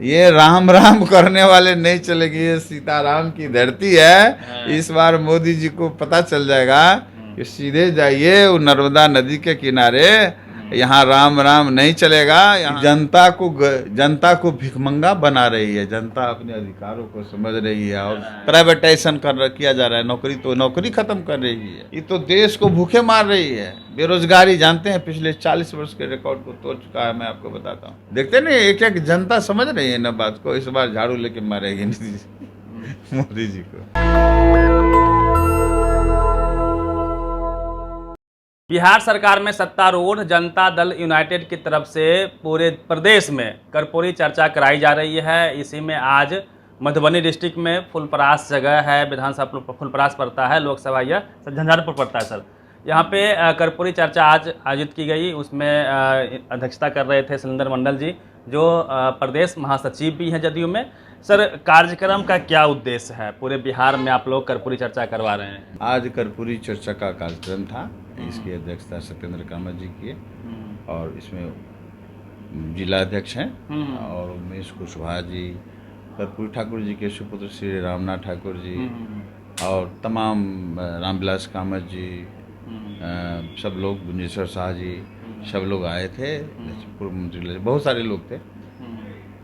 ये राम राम करने वाले नहीं चलेगी, ये सीताराम की धरती है। इस बार मोदी जी को पता चल जाएगा कि सीधे जाइए वो नर्मदा नदी के किनारे, यहाँ राम राम नहीं चलेगा। यहाँ जनता को भिखमंगा बना रही है, जनता अपने अधिकारों को समझ रही है और प्राइवेटाइजेशन किया जा रहा है। नौकरी खत्म कर रही है, ये तो देश को भूखे मार रही है। बेरोजगारी जानते हैं पिछले 40 वर्ष के रिकॉर्ड को तोड़ चुका है। मैं आपको बताता हूँ, देखते नहीं एक एक जनता समझ रही है ना बात को। इस बार झाड़ू लेके मारेगी मोदी जी को। बिहार सरकार में सत्तारूढ़ जनता दल यूनाइटेड की तरफ से पूरे प्रदेश में कर्पूरी चर्चा कराई जा रही है। इसी में आज मधुबनी डिस्ट्रिक्ट में फुलपरास जगह है, विधानसभा फुलपरास पड़ता है, लोकसभा यह झंझारपुर पड़ता है सर। यहाँ पे कर्पूरी चर्चा आज आयोजित की गई, उसमें अध्यक्षता कर रहे थे शैलेंद्र मंडल जी, जो प्रदेश महासचिव भी हैं जदयू में। सर, कार्यक्रम का क्या उद्देश्य है? पूरे बिहार में आप लोग कर्पूरी चर्चा करवा रहे हैं। आज कर्पूरी चर्चा का कार्यक्रम था, इसकी अध्यक्षता सत्येंद्र कामत जी की, और इसमें जिलाध्यक्ष हैं और उमेश कुशवाहा जी, कर्पूरी ठाकुर जी के सुपुत्र श्री रामनाथ ठाकुर जी और तमाम रामविलास कामत जी, सब लोग, गुंजेश्वर शाह जी, सब लोग आए थे। पूर्व मंत्री बहुत सारे लोग थे,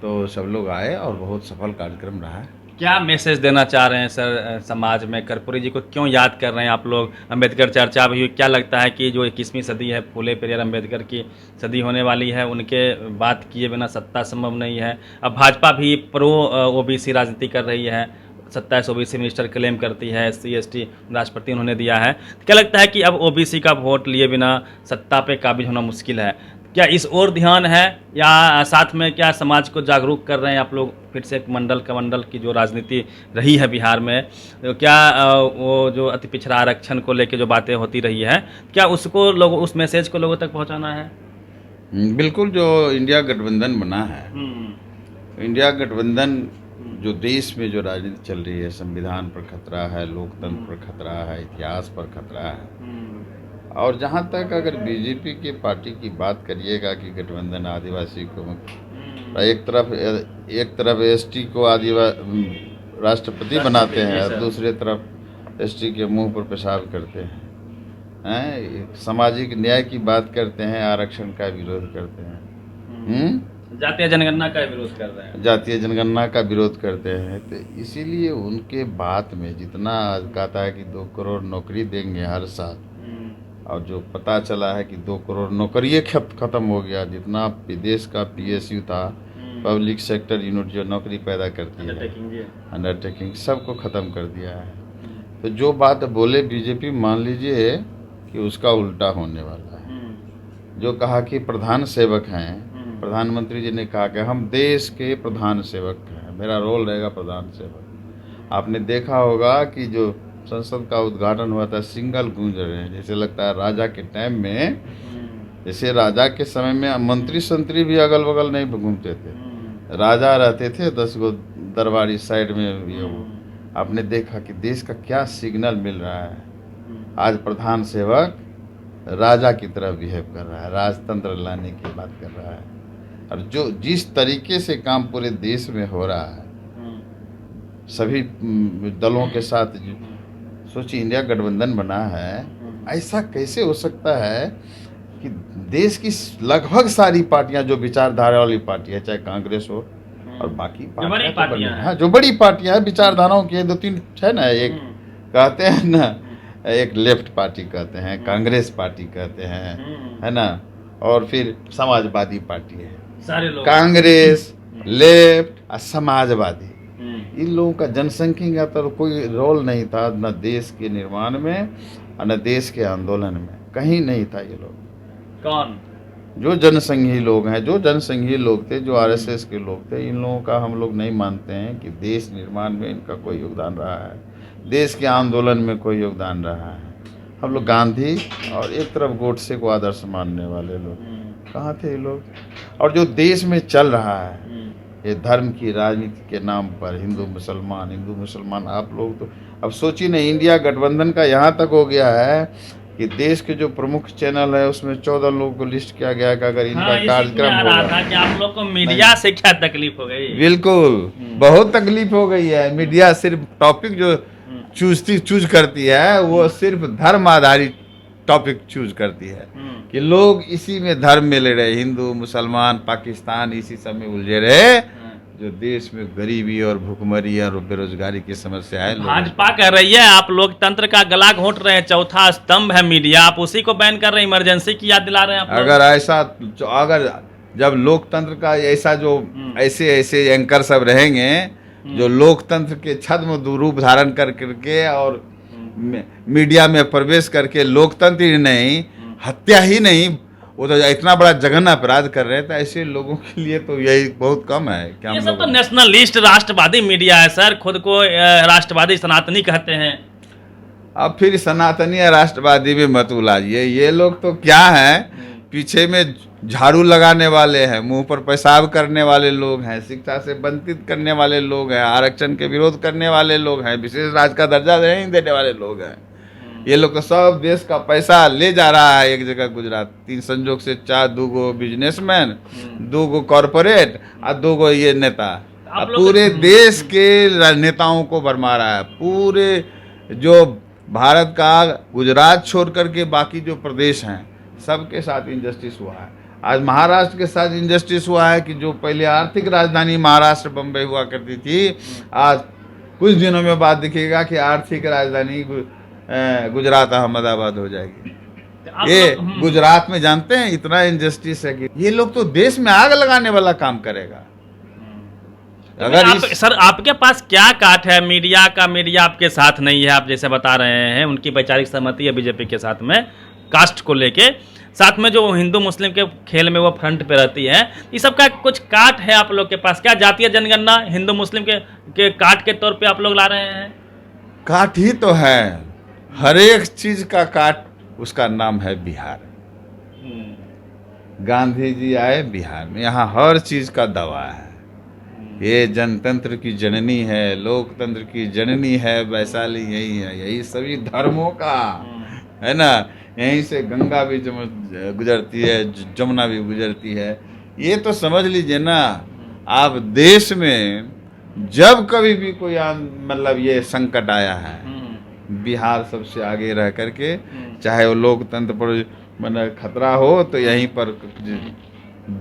तो सब लोग आए और बहुत सफल कार्यक्रम रहा है। क्या मैसेज देना चाह रहे हैं सर समाज में? कर्पूरी जी को क्यों याद कर रहे हैं आप लोग? अम्बेडकर चर्चा भी हुई, क्या लगता है कि जो 21वीं सदी है, फूले पेरियार अम्बेडकर की सदी होने वाली है, उनके बात किए बिना सत्ता संभव नहीं है। अब भाजपा भी प्रो ओबीसी राजनीति कर रही है, 27 ओबीसी मिनिस्टर क्लेम करती है, SC ST राष्ट्रपति उन्होंने दिया है। क्या लगता है कि अब ओबीसी का वोट लिए बिना सत्ता पे काबिज होना मुश्किल है? क्या इस ओर ध्यान है, या साथ में क्या समाज को जागरूक कर रहे हैं आप लोग? फिर से एक मंडल की जो राजनीति रही है बिहार में, तो क्या वो जो अति पिछड़ा आरक्षण को लेके जो बातें होती रही है, क्या उसको लोग, उस मैसेज को लोगों तक पहुंचाना है? बिल्कुल। जो इंडिया गठबंधन बना है, इंडिया गठबंधन जो देश में जो राजनीति चल रही है, संविधान पर खतरा है, लोकतंत्र पर खतरा है, इतिहास पर खतरा है। और जहाँ तक अगर बीजेपी की पार्टी की बात करिएगा कि गठबंधन आदिवासी को, एक तरफ ST को राष्ट्रपति बनाते हैं और दूसरे तरफ ST के मुंह पर पेशाब करते हैं, सामाजिक न्याय की बात करते हैं, आरक्षण का विरोध करते हैं, जातीय जनगणना का विरोध कर रहे हैं, जातीय जनगणना का विरोध करते हैं। तो इसीलिए उनके बात में जितना कहता है कि 2 करोड़ नौकरी देंगे हर साल, और जो पता चला है कि 2 करोड़ नौकरी खत्म हो गया, जितना विदेश का PSU था, पब्लिक सेक्टर यूनिट जो नौकरी पैदा करती है, अंडरटेकिंग, सबको ख़त्म कर दिया है। तो जो बात बोले बीजेपी, मान लीजिए कि उसका उल्टा होने वाला है। जो कहा कि प्रधान सेवक हैं, प्रधानमंत्री जी ने कहा कि हम देश के प्रधान सेवक हैं, मेरा रोल रहेगा प्रधान सेवक। आपने देखा होगा कि जो संसद का उद्घाटन हुआ था, सिंगल गूंज रहे हैं, जैसे लगता है राजा के टाइम में, जैसे राजा के समय में मंत्री संतरी भी अगल बगल नहीं घूमते थे, राजा रहते थे 10 गो दरबारी साइड में। ये आपने देखा कि देश का क्या सिग्नल मिल रहा है। आज प्रधान सेवक राजा की तरह बिहेव कर रहा है, राजतंत्र लाने की बात कर रहा है। और जो जिस तरीके से काम पूरे देश में हो रहा है, सभी दलों के साथ, सोचिए इंडिया गठबंधन बना है, ऐसा कैसे हो सकता है कि देश की लगभग सारी पार्टियां, जो विचारधारा वाली पार्टी है, चाहे कांग्रेस हो और बाकी पार्टियां, हाँ, जो बड़ी पार्टियां हैं विचारधाराओं की, 2-3 है ना, एक कहते हैं ना, एक लेफ्ट पार्टी कहते हैं, कांग्रेस पार्टी कहते हैं, है ना, और फिर समाजवादी पार्टी है, सारे लोग कांग्रेस, लेफ्ट और समाजवादी। इन लोगों का जनसंख्या का तो कोई रोल नहीं था, न देश के निर्माण में और न देश के आंदोलन में, कहीं नहीं था। ये लोग कौन? जो जनसंघी लोग हैं, जो जनसंघी लोग थे, जो RSS के लोग थे, इन लोगों का हम लोग नहीं मानते हैं कि देश निर्माण में इनका कोई योगदान रहा है, देश के आंदोलन में कोई योगदान रहा है। हम लोग गांधी और एक तरफ गोडसे को आदर्श मानने वाले लोग, कहाँ थे ये लोग? और जो देश में चल रहा है ये धर्म की राजनीति के नाम पर, हिंदू मुसलमान, आप लोग तो अब सोचिए ना, इंडिया गठबंधन का यहाँ तक हो गया है कि देश के जो प्रमुख चैनल है उसमें 14 लोगों को लिस्ट किया गया कि अगर इनका हाँ, इसी में कार्यक्रम आ रहा होगा। था कि आप लोग को मीडिया से क्या तकलीफ हो गई? बिल्कुल बहुत तकलीफ हो गई है। मीडिया सिर्फ टॉपिक जो चूज करती है वो सिर्फ धर्म आधारित टॉपिक चूज करती है कि लोग इसी में धर्म में ले रहे, हिंदू मुसलमान पाकिस्तान इसी सब में उलझे रहे, जो देश में गरीबी और भुखमरी और बेरोजगारी की समस्या है। भाजपा कह रही है आप लोकतंत्र का गला घोंट रहे हैं, चौथा स्तंभ है मीडिया, आप उसी को बैन कर रहे हैं, इमरजेंसी की याद दिला रहे हैं आप लोग। अगर जब लोकतंत्र का ऐसा जो ऐसे ऐसे एंकर सब रहेंगे जो लोकतंत्र के छद्म रूप धारण कर करके और मीडिया में प्रवेश करके लोकतंत्र ही नहीं हत्या ही नहीं, वो तो इतना बड़ा जघन्य अपराध कर रहे हैं, तो ऐसे लोगों के लिए तो यही बहुत कम है। क्या ये सब तो नेशनलिस्ट राष्ट्रवादी मीडिया है सर, खुद को राष्ट्रवादी सनातनी कहते हैं। अब फिर सनातनी या राष्ट्रवादी में मत उलाइए, ये लोग तो क्या है, पीछे में झाड़ू लगाने वाले हैं, मुंह पर पेशाब करने वाले लोग हैं, शिक्षा से वंचित करने वाले लोग हैं, आरक्षण के विरोध करने वाले लोग हैं, विशेष राज्य का दर्जा नहीं देने वाले लोग हैं। ये लोग तो सब देश का पैसा ले जा रहा है एक जगह गुजरात, 3 संजोग से 4, 2 बिजनेसमैन, 2 कॉरपोरेट और 2 ये नेता, पूरे देश के नेताओं को भरमा रहा है। पूरे जो भारत का गुजरात छोड़ करके बाकी जो प्रदेश हैं सबके साथ इंजस्टिस हुआ है। आज महाराष्ट्र के साथ इंजस्टिस हुआ है कि जो पहले आर्थिक राजधानी महाराष्ट्र बम्बई हुआ करती थी, आज कुछ दिनों में बाद दिखेगा कि आर्थिक राजधानी गुजरात अहमदाबाद हो जाएगी। ये गुजरात में जानते हैं इतना इंजस्टिस है कि ये लोग तो देश में आग लगाने वाला काम करेगा। अगर सर आपके पास क्या काट है मीडिया का? मीडिया आपके साथ नहीं है, आप जैसे बता रहे हैं, उनकी वैचारिक सहमति है बीजेपी के साथ में कास्ट को लेके, साथ में जो हिंदू मुस्लिम के खेल में वो फ्रंट पे रहती है, ये सब का कुछ काट है आप लोग के पास क्या? जातीय जनगणना हिंदू मुस्लिम के काट के तौर पे आप लोग ला रहे हैं? काट ही तो है, हर एक चीज का काट, उसका नाम है बिहार। गांधी जी आए बिहार में, यहाँ हर चीज का दवा है। ये जनतंत्र की जननी है, लोकतंत्र की जननी है वैशाली, यही है, यही सभी धर्मों का है ना। यहीं से गंगा भी गुजरती है, जमुना भी गुजरती है। ये तो समझ लीजिए ना आप, देश में जब कभी भी कोई मतलब ये संकट आया है, बिहार सबसे आगे रह करके, चाहे वो लोकतंत्र पर मतलब खतरा हो तो यहीं पर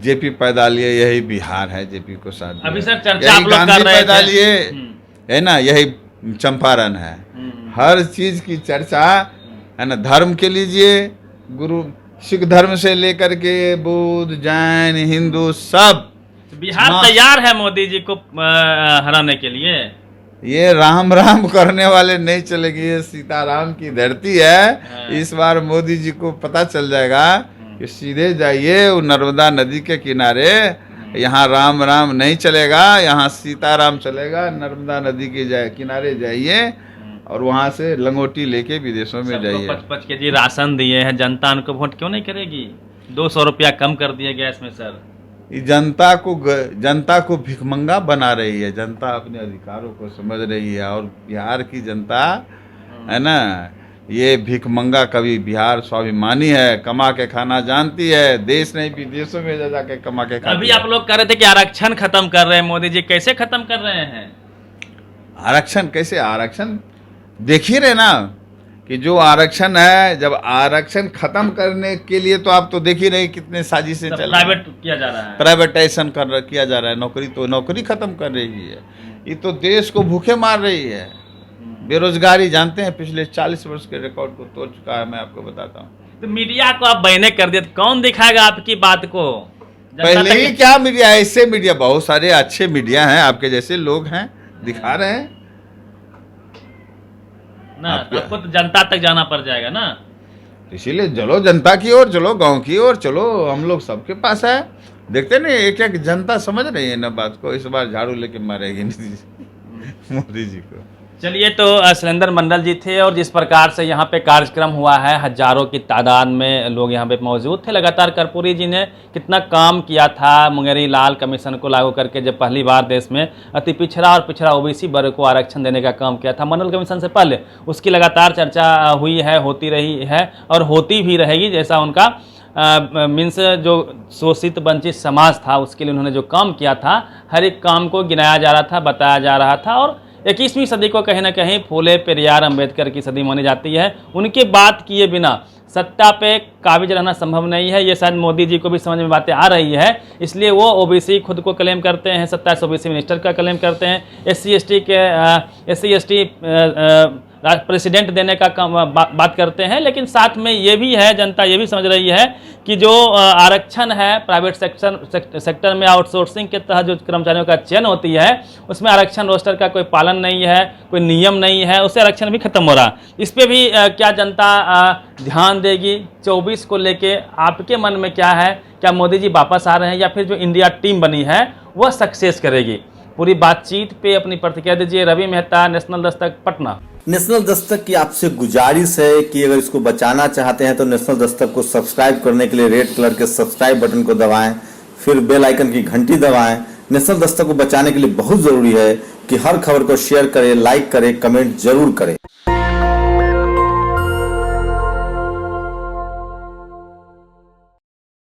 जेपी पैदा लिए, यही बिहार है, जेपी को साथ अभी सर चर्चा आप लोग कर रहे पैदा लिए है ना, यही चंपारण है। हर चीज की चर्चा है ना, धर्म के लीजिए, गुरु सिख धर्म से लेकर के बुद्ध जैन हिंदू सब, बिहार तैयार है मोदी जी को हराने के लिए। ये राम राम करने वाले नहीं चलेगी, ये सीताराम की धरती है। इस बार मोदी जी को पता चल जाएगा कि सीधे जाइए वो नर्मदा नदी के किनारे, यहाँ राम राम नहीं चलेगा, यहाँ सीताराम चलेगा। नर्मदा नदी के किनारे जाइए और वहाँ से लंगोटी लेके विदेशों में जाइए। 55 केजी राशन दिए हैं, जनता उनको वोट क्यों नहीं करेगी? 200 रुपया कम कर दिए गैस में सर। जनता को भिखमंगा बना रही है, जनता अपने अधिकारों को समझ रही है। और बिहार की जनता है ना, ये भिखमंगा कभी, बिहार स्वाभिमानी है, कमा के खाना जानती है, देश नहीं विदेशों में जाके कमा के खाती। अभी आप लोग कह रहे थे कि आरक्षण खत्म कर रहे हैं मोदी जी, कैसे खत्म कर रहे हैं आरक्षण? कैसे आरक्षण? देख ही रहे ना कि जो आरक्षण है, जब आरक्षण खत्म करने के लिए तो आप तो देख ही रहे कितने साजिशें चल रही है, प्राइवेट किया जा रहा है, प्राइवेटाइजेशन किया जा रहा है, नौकरी खत्म कर रही है। ये तो देश को भूखे मार रही है। बेरोजगारी जानते हैं पिछले 40 वर्ष के रिकॉर्ड को तोड़ चुका है, मैं आपको बताता हूँ। तो मीडिया को आप बैने कर दिए, कौन दिखाएगा आपकी बात को? पहले ही क्या मीडिया, ऐसे मीडिया बहुत सारे अच्छे मीडिया हैं, आपके जैसे लोग हैं, दिखा रहे हैं ना। आपको तो जनता तक जाना पड़ जाएगा ना, इसीलिए चलो जनता की ओर चलो, गांव की ओर चलो, हम लोग सबके पास है। देखते नहीं एक एक जनता समझ रही है ना बात को। इस बार झाड़ू लेके मारेगी मोदी जी को। चलिए, तो शैलेंद्र मंडल जी थे और जिस प्रकार से यहाँ पे कार्यक्रम हुआ है, हजारों की तादाद में लोग यहाँ पे मौजूद थे। लगातार कर्पूरी जी ने कितना काम किया था मुंगेरी लाल कमीशन को लागू करके, जब पहली बार देश में अति पिछड़ा और पिछड़ा ओबीसी वर्ग को आरक्षण देने का काम किया था मंडल कमीशन से पहले। उसकी लगातार चर्चा हुई है, होती रही है और होती भी रहेगी। जैसा उनका मीन्स जो शोषित वंचित समाज था उसके लिए उन्होंने जो काम किया था, हर एक काम को गिनाया जा रहा था, बताया जा रहा था। और 21वीं सदी को कहीं ना कहीं फूले पेरियार अंबेडकर की सदी मानी जाती है। उनके बात किए बिना सत्ता पे काबिज रहना संभव नहीं है। ये शायद मोदी जी को भी समझ में बातें आ रही है, इसलिए वो ओबीसी खुद को क्लेम करते हैं, 27 ओबीसी मिनिस्टर का क्लेम करते हैं, एससी एसटी प्रेसिडेंट देने का बात करते हैं। लेकिन साथ में ये भी है, जनता ये भी समझ रही है कि जो आरक्षण है प्राइवेट सेक्टर में आउटसोर्सिंग के तहत जो कर्मचारियों का चयन होती है, उसमें आरक्षण रोस्टर का कोई पालन नहीं है, कोई नियम नहीं है, उससे आरक्षण भी खत्म हो रहा। इस पे भी क्या जनता ध्यान देगी? 24 को लेके आपके मन में क्या है? क्या मोदी जी वापस आ रहे हैं या फिर जो इंडिया टीम बनी है वह सक्सेस करेगी? पूरी बातचीत पे अपनी प्रतिक्रिया दीजिए। रवि मेहता, नेशनल दस्तक, पटना। नेशनल दस्तक की आपसे गुजारिश है कि अगर इसको बचाना चाहते हैं तो नेशनल दस्तक को सब्सक्राइब करने के लिए रेड कलर के सब्सक्राइब बटन को दबाएं, फिर बेल आइकन की घंटी दबाएं। नेशनल दस्तक को बचाने के लिए बहुत जरूरी है कि हर खबर को शेयर करें, लाइक करें, कमेंट जरूर करें।